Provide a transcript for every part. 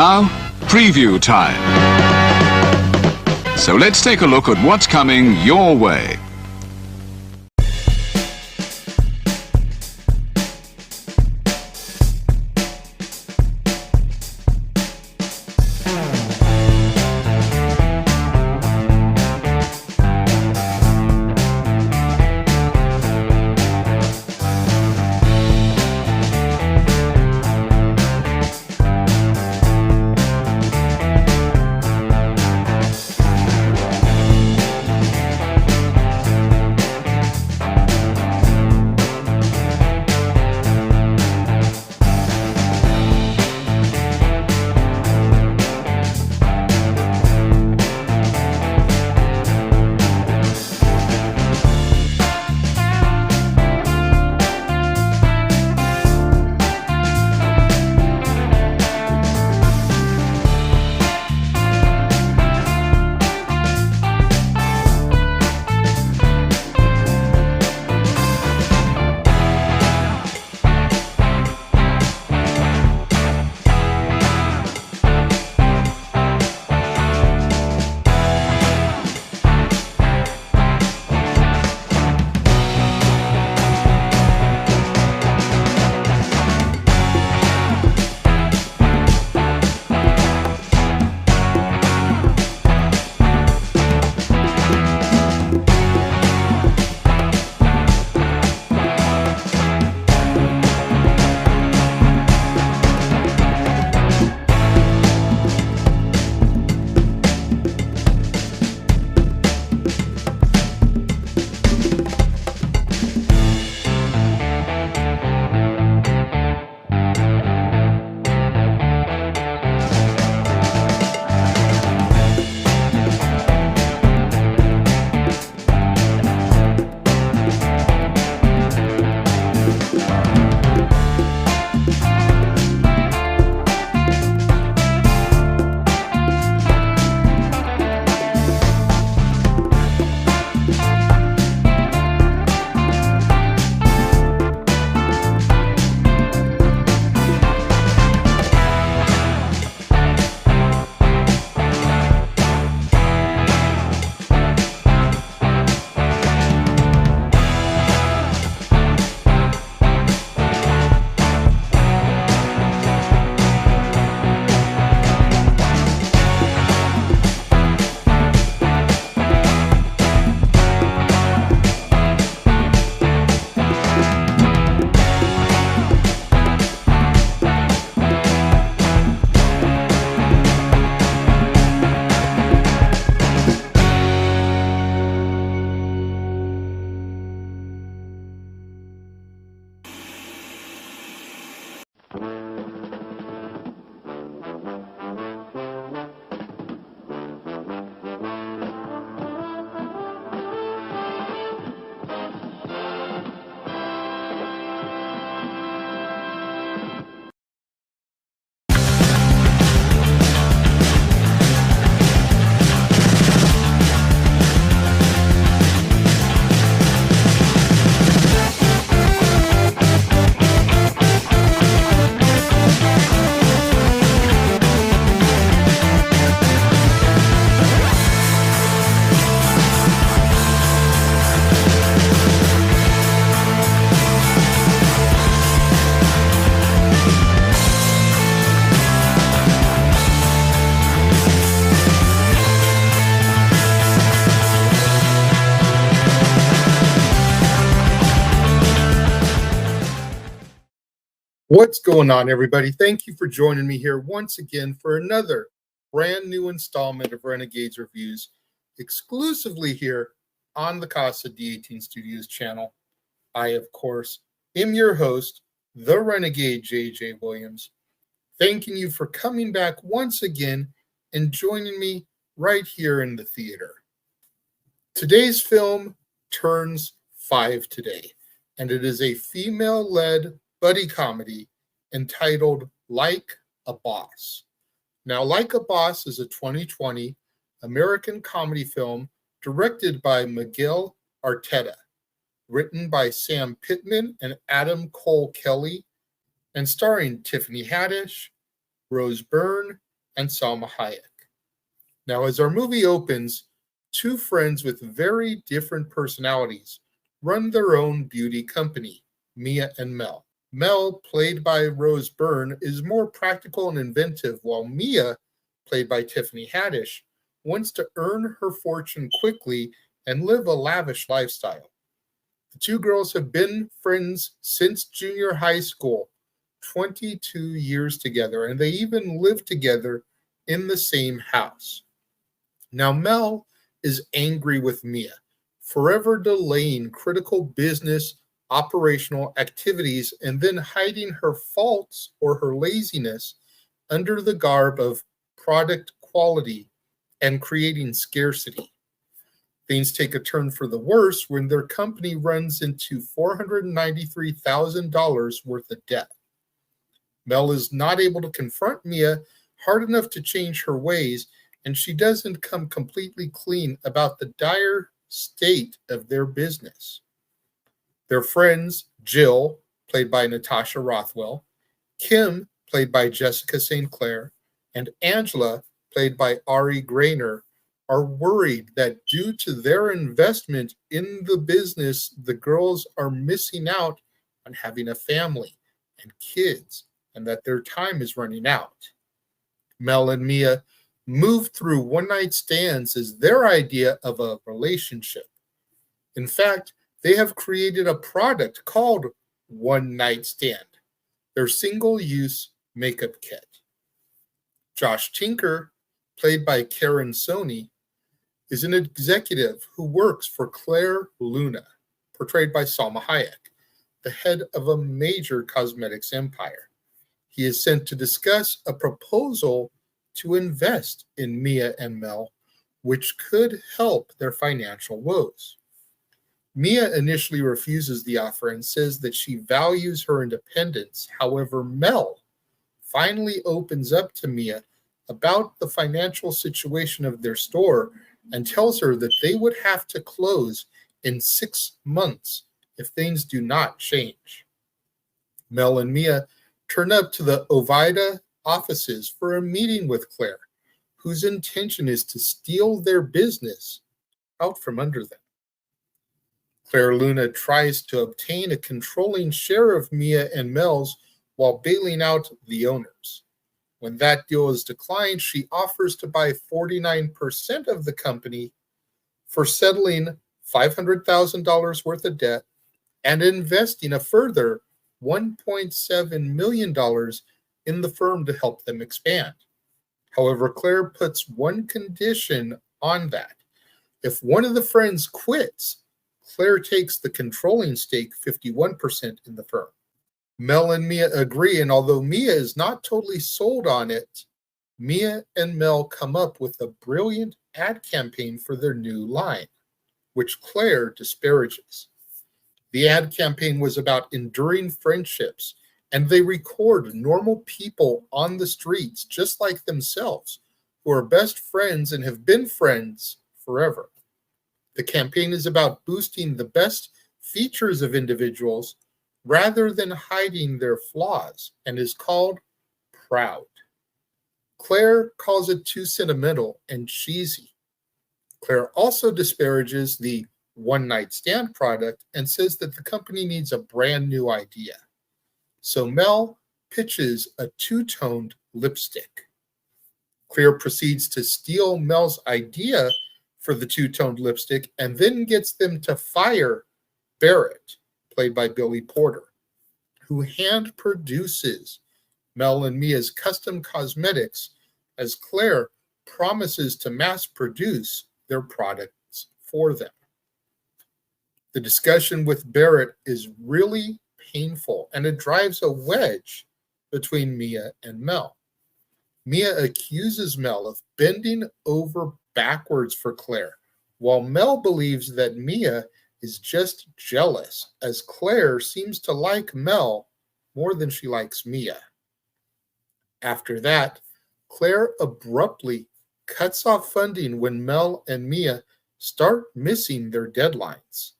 Now, preview time. So let's take a look at what's coming your way. What's going on, everybody? Thank you for joining me here once again for another brand new installment of Renegades Reviews, exclusively here on the Casa D18 Studios channel. I, of course, am your host, the Renegade JJ Williams, thanking you for coming back once again and joining me right here in the theater. Today's film turns 5 today, and it is a female-led buddy comedy entitled Like a Boss. Now, Like a Boss is a 2020 American comedy film directed by Miguel Arteta, written by Sam Pittman and Adam Cole Kelly, and starring Tiffany Haddish, Byrne, and Salma Hayek. Now, as our movie opens, two friends with very different personalities run their own beauty company, Mia and Mel. Mel, played by Byrne, is more practical and inventive, while Mia, played by Tiffany Haddish, wants to earn her fortune quickly and live a lavish lifestyle. The two girls have been friends since junior high school, 22 years together, and they even live together in the same house. Now, Mel is angry with Mia, forever delaying critical business operational activities and then hiding her faults or her laziness under the garb of product quality and creating scarcity. Things take a turn for the worse when their company runs into $493,000 worth of debt. Mel is not able to confront Mia hard enough to change her ways, and she doesn't come completely clean about the dire state of their business. Their friends, Jill, played by Natasha Rothwell, Kim, played by Jessica St. Clair, and Angela, played by Ari Grainer, are worried that due to their investment in the business, the girls are missing out on having a family and kids, and that their time is running out. Mel and Mia move through one-night stands as their idea of a relationship. In fact, they have created a product called One Night Stand, their single-use makeup kit. Josh Tinker, played by Karen Sony, is an executive who works for Claire Luna, portrayed by Salma Hayek, the head of a major cosmetics empire. He is sent to discuss a proposal to invest in Mia and Mel, which could help their financial woes. Mia initially refuses the offer and says that she values her independence. However, Mel finally opens up to Mia about the financial situation of their store and tells her that they would have to close in 6 months if things do not change. Mel and Mia turn up to the Ovida offices for a meeting with Claire, whose intention is to steal their business out from under them. Claire Luna tries to obtain a controlling share of Mia and Mel's while bailing out the owners. When that deal is declined, she offers to buy 49% of the company for settling $500,000 worth of debt and investing a further $1.7 million in the firm to help them expand. However, Claire puts one condition on that. If one of the friends quits, Claire takes the controlling stake, 51% in the firm. Mel and Mia agree, and although Mia is not totally sold on it, Mia and Mel come up with a brilliant ad campaign for their new line, which Claire disparages. The ad campaign was about enduring friendships, and they record normal people on the streets just like themselves who are best friends and have been friends forever. The campaign is about boosting the best features of individuals rather than hiding their flaws and is called Proud. Claire calls it too sentimental and cheesy. Claire also disparages the One Night Stand product and says that the company needs a brand new idea. So Mel pitches a two-toned lipstick. Claire proceeds to steal Mel's idea for the two-toned lipstick and then gets them to fire Barrett, played by Billy Porter, who hand produces Mel and Mia's custom cosmetics as Claire promises to mass produce their products for them. The discussion with Barrett is really painful, and it drives a wedge between Mia and Mel. Mia accuses Mel of bending over backwards for Claire, while Mel believes that Mia is just jealous, as Claire seems to like Mel more than she likes Mia. After that, Claire abruptly cuts off funding when Mel and Mia start missing their deadlines.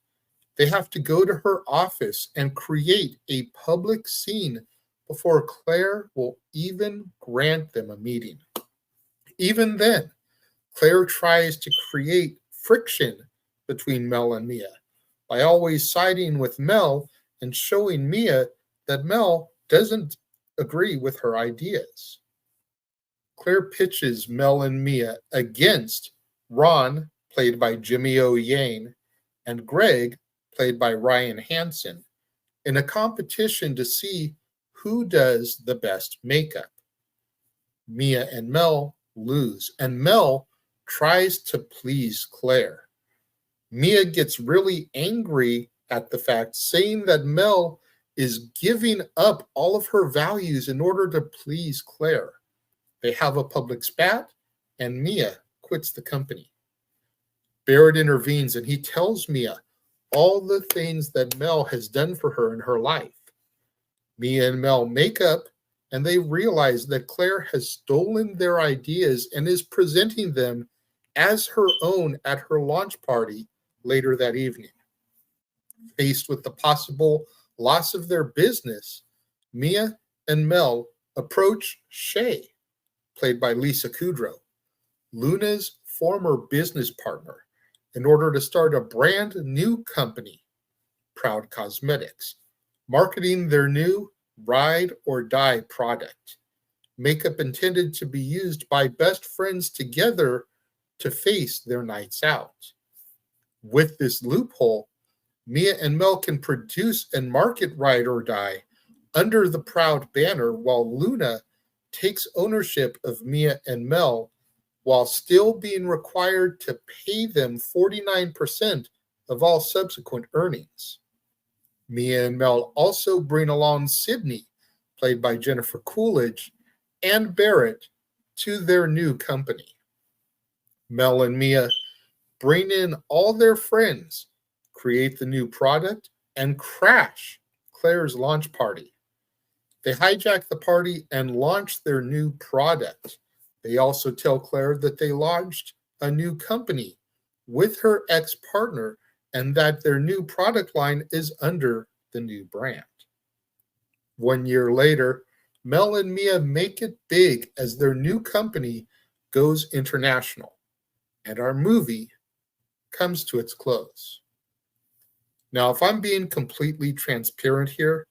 They have to go to her office and create a public scene before Claire will even grant them a meeting. Even then, Claire tries to create friction between Mel and Mia by always siding with Mel and showing Mia that Mel doesn't agree with her ideas. Claire pitches Mel and Mia against Ron, played by Jimmy O. Yang, and Greg, played by Ryan Hansen, in a competition to see who does the best makeup. Mia and Mel lose, and Mel tries to please Claire. Mia gets really angry at the fact, saying that Mel is giving up all of her values in order to please Claire. They have a public spat, and Mia quits the company. Barrett intervenes, and he tells Mia all the things that Mel has done for her in her life. Mia and Mel make up, and they realize that Claire has stolen their ideas and is presenting them as her own at her launch party later that evening. Faced with the possible loss of their business, Mia and Mel approach Shay, played by Lisa Kudrow, Luna's former business partner, in order to start a brand new company, Proud Cosmetics, marketing their new Ride or Die product, makeup intended to be used by best friends together to face their nights out. With this loophole, Mia and Mel can produce and market Ride or Die under the Proud banner, while Luna takes ownership of Mia and Mel while still being required to pay them 49% of all subsequent earnings. Mia and Mel also bring along Sydney, played by Jennifer Coolidge, and Barrett to their new company. Mel and Mia bring in all their friends, create the new product, and crash Claire's launch party. They hijack the party and launch their new product. They also tell Claire that they launched a new company with her ex-partner and that their new product line is under the new brand. 1 year later, Mel and Mia make it big as their new company goes international, and our movie comes to its close. Now, if I'm being completely transparent here,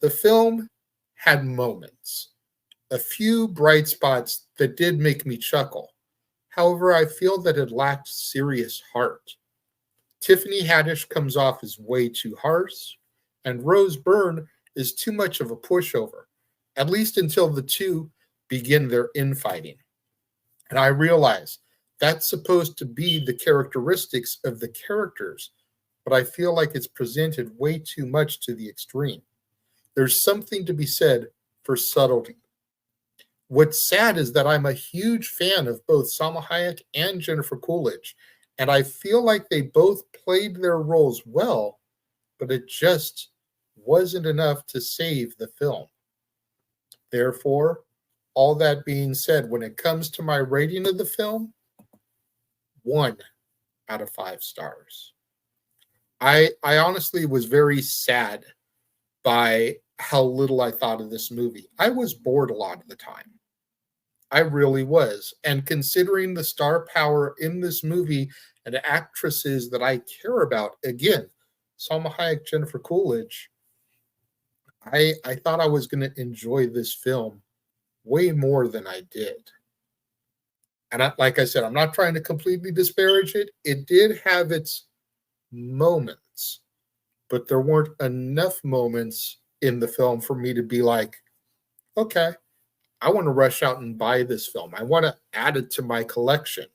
the film had moments, a few bright spots that did make me chuckle. However, I feel that it lacked serious heart. Tiffany Haddish comes off as way too harsh, and Rose Byrne is too much of a pushover, at least until the two begin their infighting. And I realize that's supposed to be the characteristics of the characters, but I feel like it's presented way too much to the extreme. There's something to be said for subtlety. What's sad is that I'm a huge fan of both Salma Hayek and Jennifer Coolidge, and I feel like they both played their roles well, but it just wasn't enough to save the film. Therefore, all that being said, when it comes to my rating of the film, 1 out of 5 stars. I honestly was very sad by how little I thought of this movie. I was bored a lot of the time. I really was. And considering the star power in this movie and actresses that I care about, again, Salma Hayek, Jennifer Coolidge, I thought I was going to enjoy this film way more than I did. And like I said, I'm not trying to completely disparage it. It did have its moments, but there weren't enough moments in the film for me to be like, okay, I want to rush out and buy this film. I want to add it to my collection.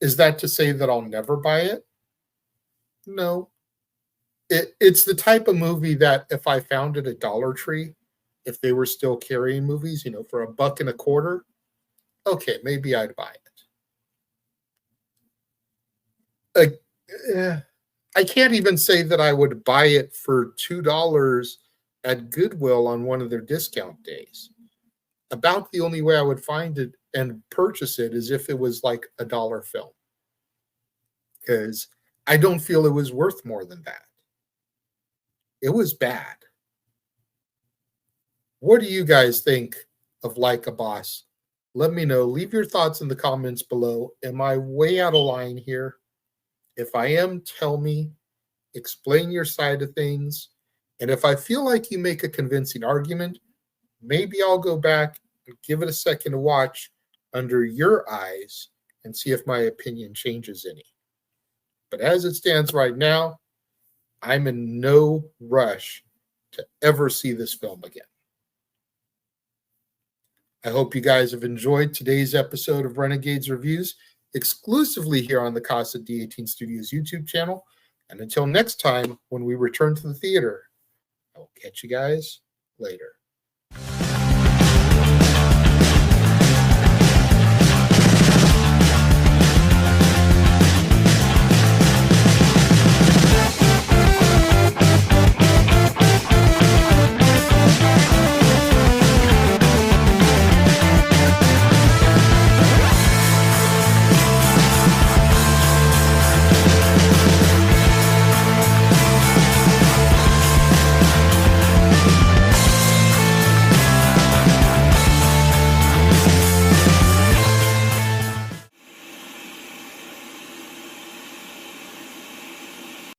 Is that to say that I'll never buy it? No. It's the type of movie that if I found it at Dollar Tree, if they were still carrying movies, for $1.25, okay, maybe I'd buy it. I can't even say that I would buy it for $2 at Goodwill on one of their discount days. About the only way I would find it and purchase it is if it was like a dollar film, because I don't feel it was worth more than that. It was bad. What do you guys think of Like a Boss Let me know. Leave your thoughts in the comments below. Am I way out of line here? If I am, tell me. Explain your side of things. And if I feel like you make a convincing argument, maybe I'll go back and give it a second to watch under your eyes and see if my opinion changes any. But as it stands right now, I'm in no rush to ever see this film again. I hope you guys have enjoyed today's episode of Renegades Reviews, exclusively here on the Casa D18 Studios YouTube channel. And until next time, when we return to the theater, I will catch you guys later.